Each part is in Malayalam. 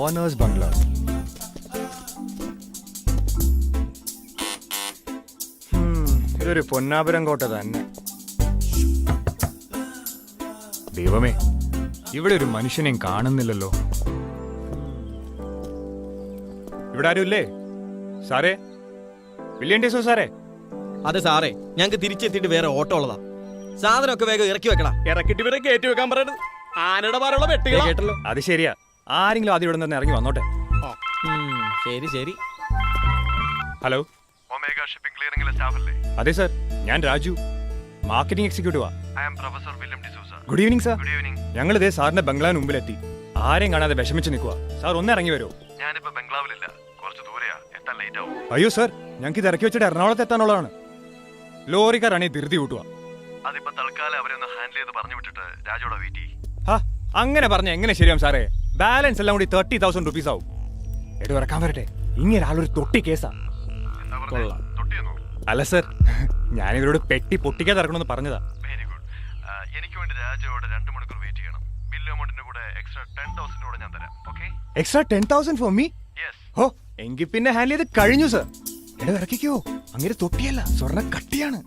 ഓണേഴ്സ് ബംഗ്ലാവ്. ഇതൊരു പൊന്നാപുരം കോട്ട തന്നെ. ദൈവമേ, ഇവിടെ ഒരു മനുഷ്യനെയും കാണുന്നില്ലല്ലോ. ഇവിടെ ആരും ഇല്ലേ? സാറേ, വില്യം ഡിസൂസ സാറേ. അതെ സാറേ, ഞങ്ങൾക്ക് തിരിച്ചെത്തിയിട്ട് വേറെ ഓട്ടോ ഉള്ളതാ. സാധനമൊക്കെ വേഗം ഇറക്കി വെക്കണം. ഇറക്കിട്ട് ഇവരെ കയറ്റി വെക്കാൻ പറയണത് ആനയുടെ പാലുള്ള വെട്ടുകൾ കേട്ടല്ലോ. അത് ശരിയാ. ആരെങ്കിലും ആദ്യം ഇവിടെ നിന്ന് ഇറങ്ങി വന്നോട്ടെ. ശരി ശരി. ഹലോ, ഒമേഗ ഷിപ്പിംഗ് ക്ലിയറിംഗിലെ സ്റ്റാഫ് അല്ലേ? അതെ സർ, ഞാൻ രാജു, മാർക്കറ്റിംഗ് എക്സിക്യൂട്ടീവാ. I am professor William D'Souza. Good evening sir. Good evening. ഞങ്ങൾ ഇതേ സാറിന്റെ ബംഗ്ലാവിന് മുമ്പിലെത്തി. ആരെയും കാണാതെ വിഷമിച്ച് നിൽക്കുക. സാർ ഒന്ന് ഇറങ്ങി വരുമോ? ഞാനിപ്പോ ബംഗ്ലാവിലില്ല, കുറച്ച് ദൂരെയാ, എത്താൻ ലേറ്റ് ആവും. അയ്യോ സർ, ഞങ്ങൾക്ക് ഇത് ഇറക്കി വെച്ചിട്ട് എറണാകുളത്ത് എത്താനുള്ളതാണ്. ലോറിക്കാരാണെങ്കിൽ ധൃതി കൂട്ടുക. അതിപ്പോ തൽക്കാലം അവരെ ഒന്ന് ഹാൻഡിൽ ചെയ്ത് പറഞ്ഞു വിട്ടിട്ട് രാജോടെ വെയിറ്റ് ചെയ്യും. അങ്ങനെ പറഞ്ഞ എങ്ങനെ ശരിയാവും സാറേ? ബാലൻസ് എല്ലാം കൂടി 30,000 റുപ്പീസ് ആവും. എടോ, ഇറക്കാൻ വരട്ടെ. ഇങ്ങനെ ആളൊരു തൊട്ടി കേസാ. തൊട്ടിയെന്നോ? അല്ല സർ, ഞാനിവരോട് പെട്ടി പൊട്ടിക്കാതെ ഇറക്കണമെന്ന് പറഞ്ഞതാ. Very good. എനിക്ക് വേണ്ടി രാജോടെ 2 മണിക്കൂർ വെയിറ്റ് ചെയ്യണം. ബില്ല് എമൗണ്ടിന്റെ കൂടെ എക്സ്ട്രാ 10,000 കൂടെ ഞാൻ തരാം. Okay? Extra 10,000 for me? Yes. Oh, എങ്കിൽ പിന്നെ ഹാൻഡിൽ ചെയ്ത് കഴിഞ്ഞു സർ. എടോ, ഇറക്കിക്കോ. അങ്ങനെ തൊട്ടിയല്ല, സ്വർണ്ണ കട്ടിയാണ്.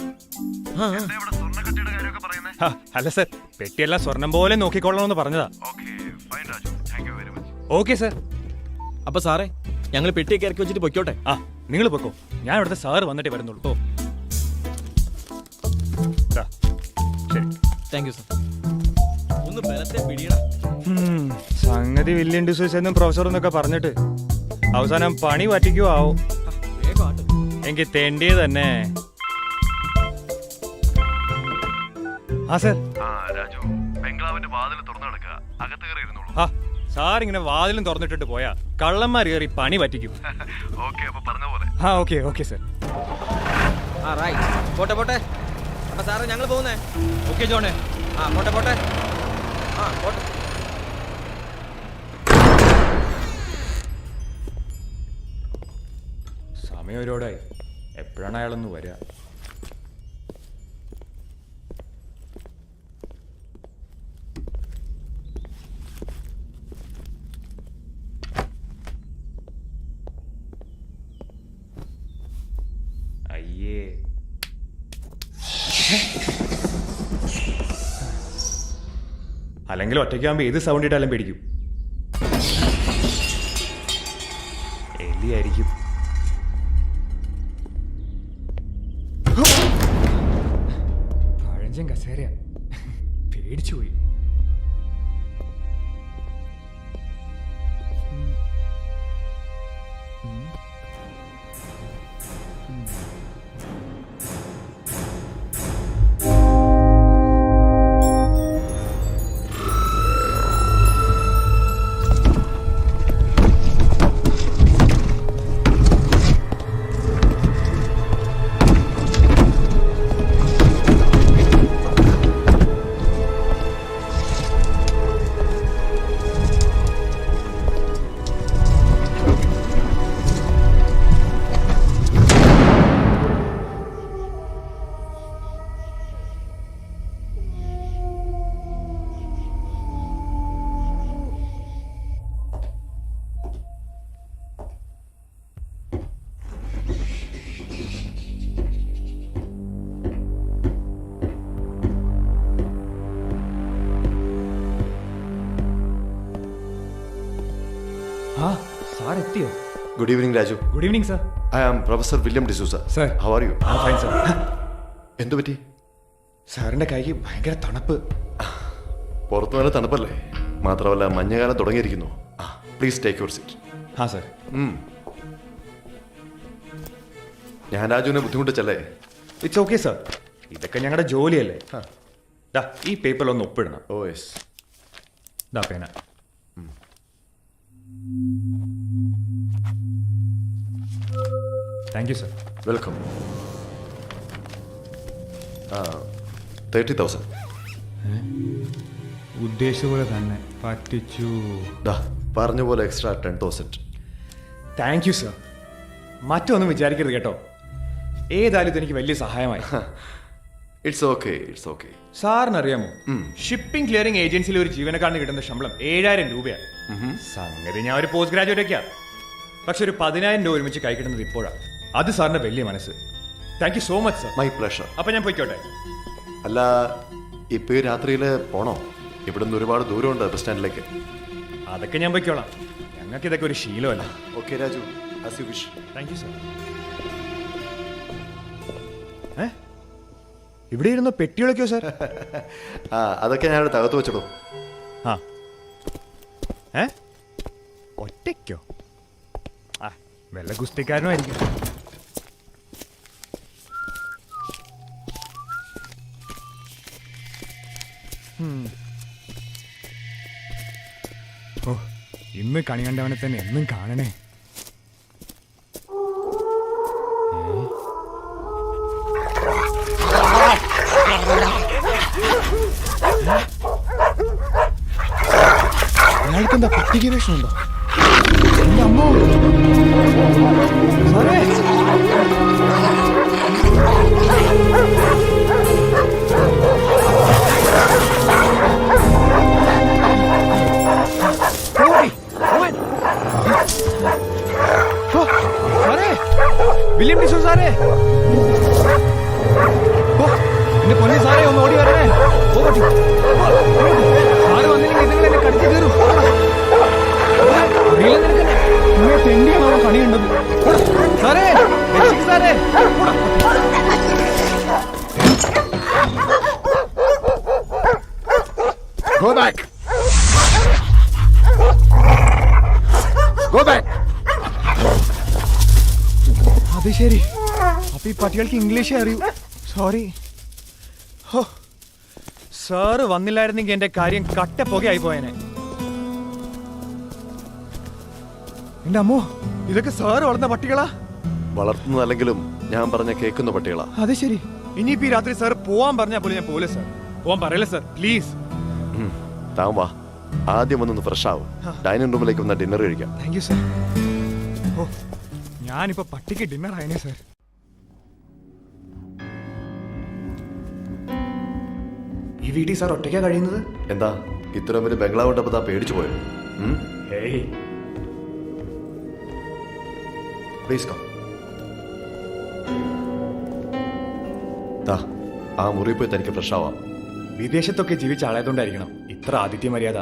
എന്താ ഇവിടെ സ്വർണ്ണക്കട്ടിയുടെ കാര്യമൊക്കെ പറയുന്നേ? അല്ല സർ, പെട്ടിയെല്ലാം സ്വർണം പോലെ നോക്കിക്കൊള്ളണമെന്ന് പറഞ്ഞതാ. Okay fine Raju, thank you very much. Okay sir. അപ്പൊ സാറേ, ഞങ്ങൾ പെട്ടിയൊക്കെ ഇറക്കി വെച്ചിട്ട് പൊയ്ക്കോട്ടെ? നിങ്ങൾ പൊക്കോ, ഞാൻ ഇവിടുത്തെ സാറ് വന്നിട്ടേ വരുന്നുള്ളൂ. ശരി. Thank you sir. ഒന്ന് ബലത്തെ പിടിയടാ. സംഗതി വില്യം ഡിസൂസ എന്നും പ്രൊഫസർ എന്നൊക്കെ പറഞ്ഞിട്ട് അവസാനം പണി പറ്റിക്കോ ആവും. വേഗം ആട്ട്. എനിക്ക് തെണ്ടിയത് തന്നെ. ആ സർ. രാജു, ബംഗ്ലാവിന്റെ വാതിൽ തുറന്നു കിടക്കുക, അകത്ത് കയറി ഇരുന്നോളൂ. സാർ ഇങ്ങനെ വാതിലും തുറന്നിട്ടിട്ട് പോയാ കള്ളന്മാർ കയറി പണി പറ്റിക്കും. ഓക്കെ, അപ്പൊ പറഞ്ഞ പോലെ. Okay okay sir. പോട്ടെ പോട്ടെ. അപ്പൊ സാറേ, ഞങ്ങൾ പോകുന്നേ. ഓക്കെ ജോണേ. പോട്ടെ പോട്ടെ. പോട്ടെ. സമയം ഒരുപാടായി. എപ്പോഴാണ് അയാളൊന്ന് വരിക? അയ്യേ, അല്ലെങ്കിൽ ഒറ്റയ്ക്കാകുമ്പോ ഏത് സൗണ്ട് ഇട്ടാലും പേടിക്കും. എലിയായിരിക്കും. പഴഞ്ചൻ കസേരയാ, പേടിച്ചു പോയി. സാർ എത്തിയോ? Good evening Raju. Good evening sir. I am professor William D'Souza. Sir, how are you? Fine sir. എന്തു പറ്റി? സാറിന്റെ കൈക്ക് ഭയങ്കര തണുപ്പ്. പുറത്തു നല്ല തണുപ്പല്ലേ? മാത്രമല്ല മഞ്ഞകാലം തുടങ്ങിയിരിക്കുന്നു. Please take your seat. Sir. ഞാൻ രാജുവിനെ ബുദ്ധിമുട്ടിച്ചല്ലേ? ഇറ്റ്സ് ഓക്കെ സർ, ഇതൊക്കെ ഞങ്ങളുടെ ജോലിയല്ലേ. ഈ പേപ്പറിലൊന്ന് ഒപ്പിടണം. Oh yes. പേന. Thank you sir. വെൽക്കം. 30,000. ഉദ്ദേശിച്ച പോലെ തന്നെ പറ്റിച്ചു. പറഞ്ഞ പോലെ എക്സ്ട്രാ 10,000. Thank you sir. മറ്റൊന്നും വിചാരിക്കരുത് കേട്ടോ. ഏതായാലും ഇതെനിക്ക് വലിയ സഹായമായി. It's okay, it's okay. സാറിന് അറിയാമോ, ഷിപ്പിംഗ് ക്ലിയറിംഗ് ഏജൻസിയിൽ ഒരു ജീവനക്കാരന് കിട്ടുന്ന ശമ്പളം 7,000 രൂപയാണ്. സംഗതി ഞാൻ ഒരു പോസ്റ്റ് ഗ്രാജുവേറ്റ് ഒക്കെയാ. പക്ഷെ ഒരു 10,000 രൂപ ഒരുമിച്ച് കൈ കിട്ടുന്നത് ഇപ്പോഴാണ്. അത് സാറിന്റെ വലിയ മനസ്സ്. Thank you so much sir. My pleasure. അപ്പൊ ഞാൻ പോയിക്കോട്ടെ. അല്ല, ഇപ്പൊ ഈ രാത്രിയിൽ പോണോ? ഇവിടുന്ന് ഒരുപാട് ദൂരമുണ്ട് ബസ് സ്റ്റാൻഡിലേക്ക്. അതൊക്കെ ഞാൻ പോയിക്കോളാം. ഞങ്ങൾക്ക് ഇതൊക്കെ ഒരു ശീലമല്ല. Okay Raju, as you wish. Thank you sir. ഇവിടെ ഇരുന്നോ പെട്ടികളൊക്കെയോ സാർ? ആ, അതൊക്കെ ഞാൻ ഇവിടെ തകർത്ത് വെച്ചിടും. ആ ഒറ്റയ്ക്കോ? ആ, വല്ല ഗുസ്തിക്കാരനോ ആയിരിക്കും. ഓ, ഇന്ന് കണി കണ്ടവനെ തന്നെ എന്നും കാണണേ. അയാൾക്കെന്താ പട്ടിക വേഷമുണ്ടോ? എന്റെ അമ്മോ സാറേ, വില്യം ഡിസോ സാറേ, എന്റെ പൊന്നി സാറേ, ഒന്ന് ഓടി വരണേ. സാറ് വന്നില്ലെങ്കിൽ നിങ്ങൾ എന്നെ കടിച്ചു കയറും. തെണ്ടിയാണോ പണി ഉണ്ടത്? സാറേ, സാറേ, Go back. Go back. അത് ശരി. അപ്പൊ ഈ പട്ടികൾക്ക് ഇംഗ്ലീഷേ അറിയൂ. സോറി. സാറ് വന്നില്ലായിരുന്നെങ്കിൽ എന്റെ കാര്യം കട്ട പുകയായി പോയനെ. എന്റെ അമ്മോ, ഇതൊക്കെ സാറ് വളർന്ന പട്ടികളാ? വളർത്തുന്നതല്ലെങ്കിലും ഞാൻ പറഞ്ഞ കേൾക്കുന്ന പട്ടികളാ. അത് ശരി. ഇനിയിപ്പോ ഈ രാത്രി സാർ പോവാൻ പറഞ്ഞാൽ പോലും ഞാൻ പോലെ സാർ. പോവാൻ പറയല്ലേ സാർ, പ്ലീസ്. താൻ വാ, ആദ്യം വന്നൊന്ന് ഫ്രഷ് ആവും. ഡൈനിങ് റൂമിലേക്ക് വന്ന ഡിന്നർ കഴിക്കാം. Thank you sir. ഓ, ഞാനിപ്പോ പട്ടിക്ക് ഡിന്നർ ആയനെ സാർ. ഈ വീട്ടിൽ സാർ ഒറ്റയ്ക്കാ കഴിയുന്നത്? എന്താ ഇത്രയും വലിയ ബംഗ്ലാവ് ഉണ്ടപ്പോ താൻ പേടിച്ചു പോയോ? Hey, please come. ആ മുറി പോയി തനിക്ക് ഫ്രഷ് ആവാം. വിദേശത്തൊക്കെ ജീവിച്ച ആളായതുകൊണ്ടായിരിക്കണം ഇത്ര ആതിഥ്യ മര്യാദ,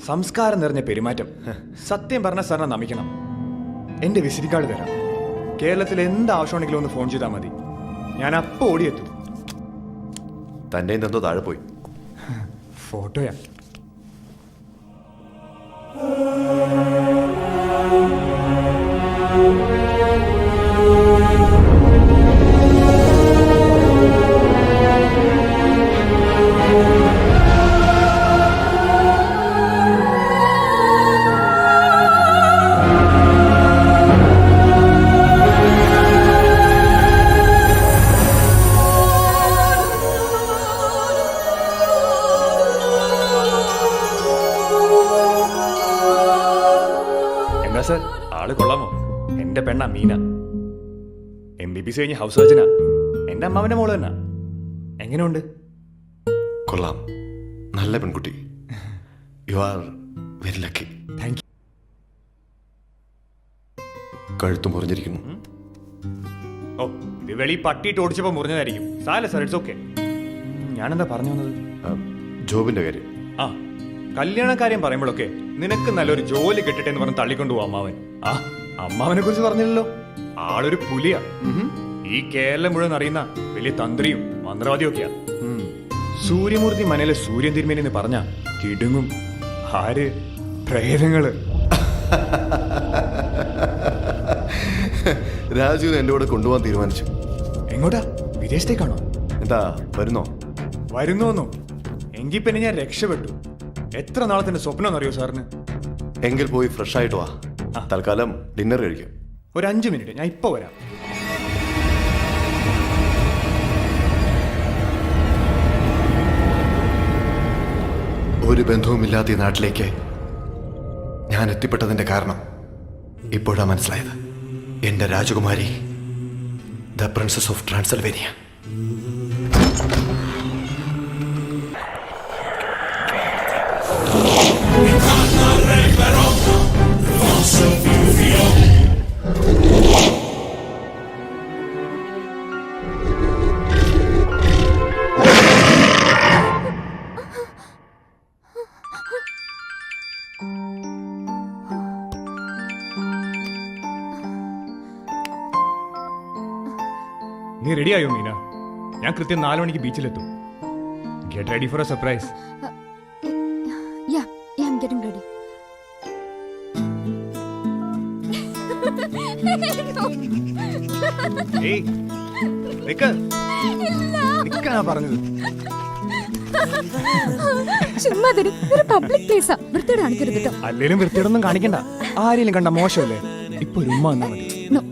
സംസ്കാരം നിറഞ്ഞ പെരുമാറ്റം. സത്യം പറഞ്ഞ സാറിനെ നമിക്കണം. എന്റെ വിസിറ്റ് കാർഡ് തരാം. കേരളത്തിൽ എന്ത് ആവശ്യമുണ്ടെങ്കിലും ഒന്ന് ഫോൺ ചെയ്താൽ മതി, ഞാൻ അപ്പോ ഓടിയെത്തും. തന്നെ എന്തോ താഴെ പോയി. ഫോട്ടോയാ? സർ, ആള് കൊള്ളാമോ? എന്റെ പെണ്ണ മീന, MBBS കഴിഞ്ഞ് ഹൗസ് സർജനാ. എന്റെ അമ്മാവന്റെ മോള് തന്നെ. എങ്ങനെയുണ്ട്? കൊള്ളാം, നല്ല പെൺകുട്ടി. You are very lucky. Thank you. കഴുത്ത് മുറിഞ്ഞിരിക്കുന്നു. ഓ, ഇത് വെളി പട്ടിയിട്ട് ഓടിച്ചപ്പോ മുറിഞ്ഞതായിരിക്കും. സാരല്ല സർ, ഇറ്റ്സ് ഓക്കെ. ഞാനെന്താ പറഞ്ഞു വന്നത്? ജോബിന്റെ കാര്യം. ആ, കല്യാണ കാര്യം പറയുമ്പോഴൊക്കെ നിനക്ക് നല്ലൊരു ജോലി കിട്ടട്ടെ എന്ന് പറഞ്ഞ് തള്ളിക്കൊണ്ടുപോകും അമ്മാവൻ. ആ, അമ്മാവനെ കുറിച്ച് പറഞ്ഞില്ലല്ലോ, ആളൊരു പുലിയാ. ഈ കേരളം മുഴുവൻ അറിയുന്ന വലിയ തന്ത്രിയും മന്ത്രവാദിയും ഒക്കെയാ. സൂര്യമൂർത്തി മനയിലെ സൂര്യൻ തിരുമേനി എന്ന് പറഞ്ഞ കിടുങ്ങും. ആര്? പ്രേതങ്ങള്. രാജുവിനെ എന്റെ കൂടെ കൊണ്ടുപോകാൻ തീരുമാനിച്ചു. എങ്ങോട്ടാ? വിദേശത്തേക്കാണോ? എന്താ വരുന്നോ? വരുന്നോന്നോ? എങ്കിൽ പിന്നെ ഞാൻ രക്ഷപ്പെട്ടു. എത്ര നാളത്തിന്റെ സ്വപ്നം അറിയോ സാറിന്? എങ്കിൽ പോയി ഫ്രഷ് ആയിട്ട് വാ. തൽക്കാലം ഡിന്നർ കഴിക്കാം. ഒരു 5 മിനിറ്റ്, ഞാൻ ഇപ്പൊ വരാം. ഒരു ബന്ധവുമില്ലാത്ത ഈ നാട്ടിലേക്ക് ഞാൻ എത്തിപ്പെട്ടതിന്റെ കാരണം ഇപ്പോഴാ മനസ്സിലായത്. എന്റെ രാജകുമാരി, ദ പ്രിൻസസ് ഓഫ് ട്രാൻസിൽവേനിയ. നീ റെഡിയായോ മീന? ഞാൻ കൃത്യം 4 മണിക്ക് ബീച്ചിലെത്തും. Get ready for a surprise. Yeah, I'm getting ready. ഏയ് നിക്ക്. നിക്കാനാ പറഞ്ഞത്. ചുമ്മാ തരും. ഒരു പബ്ലിക് പ്ലേസാ, വൃത്തിയോട് കാണിക്കരുത് കേട്ടോ. അല്ലേലും വൃത്തിയോടൊന്നും കാണിക്കണ്ട. ആരെങ്കിലും കണ്ട മോശമല്ലേ? ഇപ്പൊ ഒരു ഉമ്മ വന്നാ മതി. No.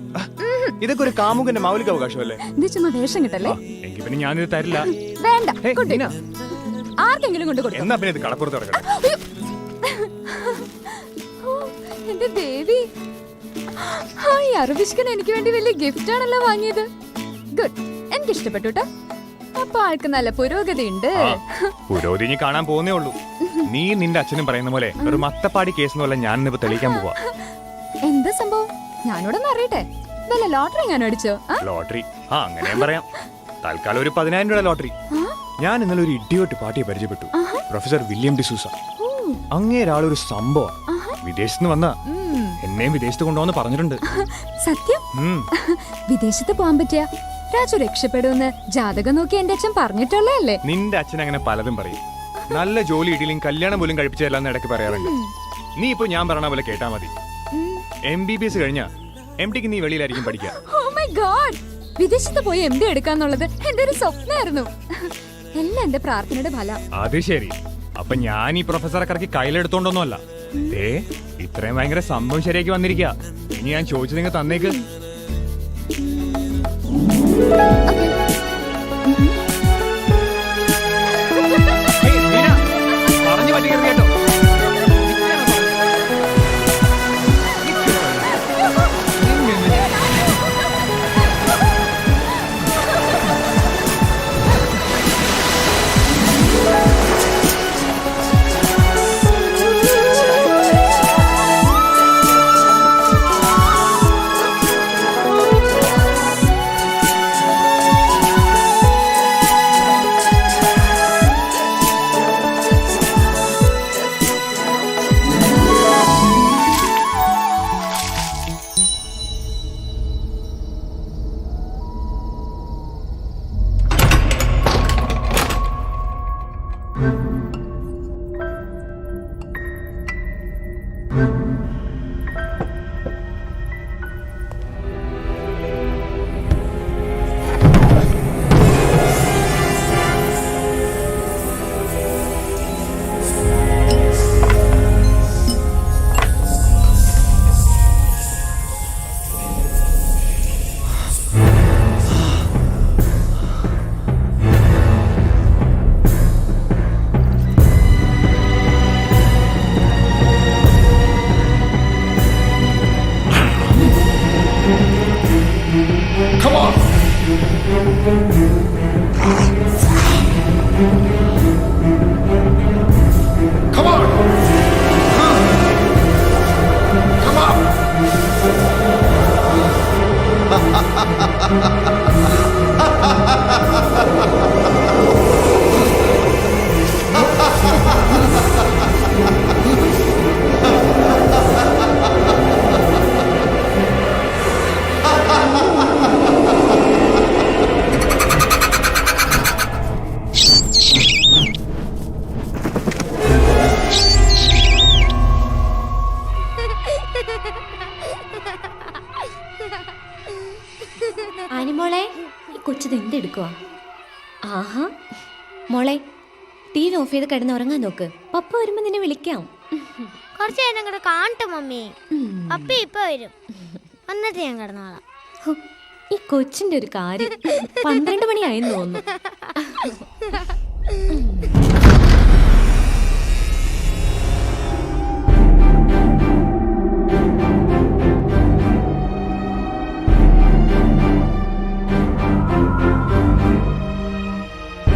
ഇതൊക്കെ ഒരു കാമുകന്റെ മൗലിക അവകാശമല്ലേ? ഇത് ചുമ്മാ വേഷം കിട്ടല്ലേ? എങ്കിൽ പിന്നെ ഞാനിത് തരില്ല. വേണ്ട, ഹേയ്, കൊണ്ട് മീന. ആർക്കെങ്കിലും കൊണ്ട് കൊടുക്കാം. എന്നാ പിന്നെ ഇത് കടപ്പുറത്ത് ഇറങ്ങണം. എന്റെ ദേവി, ഈ അറബിഷ്കൻ എനിക്ക് വേണ്ടി വലിയ ഗിഫ്റ്റ് ആണല്ലോ വാങ്ങിയത്. ഗുഡ്, എനിക്ക് ഇഷ്ടപ്പെട്ടു കേട്ടോ. അപ്പൊ ആൾക്ക് നല്ല പുരോഗതി ഉണ്ട്. പുരോഗതി നീ കാണാൻ പോകുന്നേ ഉള്ളൂ. നീ നിന്റെ അച്ഛനും പറയുന്ന പോലെ ഒരു മത്തപ്പാടി കേസ് എന്നല്ല ഞാൻ ഇന്നിപ്പോ തെളിയിക്കാൻ പോവാ. എന്താ സംഭവം? ഞാനിവിടെ അറിയട്ടെ. വല്ല ലോട്ടറി ഞാൻ അടിച്ചോ? ലോട്ടറി? അങ്ങനെയും പറയാം. തൽക്കാലം ഒരു 10,000 രൂപ ലോട്ടറി. ഞാൻ ഇന്നലെ ഒരു ഇഡിയോട്ട് പാർട്ടിയെ പരിചയപ്പെട്ടു. Professor William D'Souza. അങ്ങേരാളൊരു സംഭവം. വിദേശത്ത് വന്ന എന്നെയും വിദേശത്ത് കൊണ്ടുപോന്ന് പറഞ്ഞിട്ടുണ്ട്. സത്യം? വിദേശത്ത് പോകാൻ പറ്റിയ രാജു രക്ഷപ്പെടുമെന്ന് ജാതകം നോക്കി എന്റെ അച്ഛൻ പറഞ്ഞിട്ടുള്ളതല്ലേ? നിന്റെ അച്ഛൻ അങ്ങനെ പലതും പറയും. നല്ല ജോലി ഇടിയിലും കല്യാണം പോലും കഴിപ്പിച്ചതല്ലാന്ന് ഇടയ്ക്ക് പറയാറുണ്ട്. നീ ഇപ്പൊ ഞാൻ പറഞ്ഞ പോലെ കേട്ടാ മതി. MBBS കഴിഞ്ഞ MD നീ വെളിയിലായിരിക്കും പഠിക്കുക. Oh my God! വിദേശത്ത് പോയി MD എടുക്കാന്നുള്ളത് എന്റെ ഒരു സ്വപ്നമായിരുന്നു. എല്ലാം എന്റെ പ്രാർത്ഥനയുടെ ഫലം. അത് ശരി. അപ്പൊ ഞാൻ ഈ പ്രൊഫസറെ കറക്കി കയ്യിലെടുത്തോണ്ടൊന്നുമല്ല. ഇത്രയും ഭയങ്കര സംഭവം ശരിയാക്കി വന്നിരിക്കുക. ഇനി ഞാൻ ചോദിച്ചു നിങ്ങൾ തന്നേക്ക്. പറഞ്ഞു പറ്റിക്കരുത് കേട്ടോ. ആനിമോളെ, ഈ കൊച്ചു എന്തെടുക്കുവാ? ആഹാ മോളെ, TV ഓഫ് ചെയ്ത് കിടന്ന് ഉറങ്ങാൻ നോക്ക്. പപ്പ വരുമ്പോ നിന്നെ വിളിക്കാം. കുറച്ച് നേരം കൂടെ കാണട്ടെ മമ്മി. അപ്പ ഇപ്പൊ വരും, എന്നിട്ട് ഞാൻ കിടന്നോളാം. ഈ കൊച്ചിന്റെ ഒരു കാര്യം. 12 മണിയായെന്ന് തോന്നുന്നു.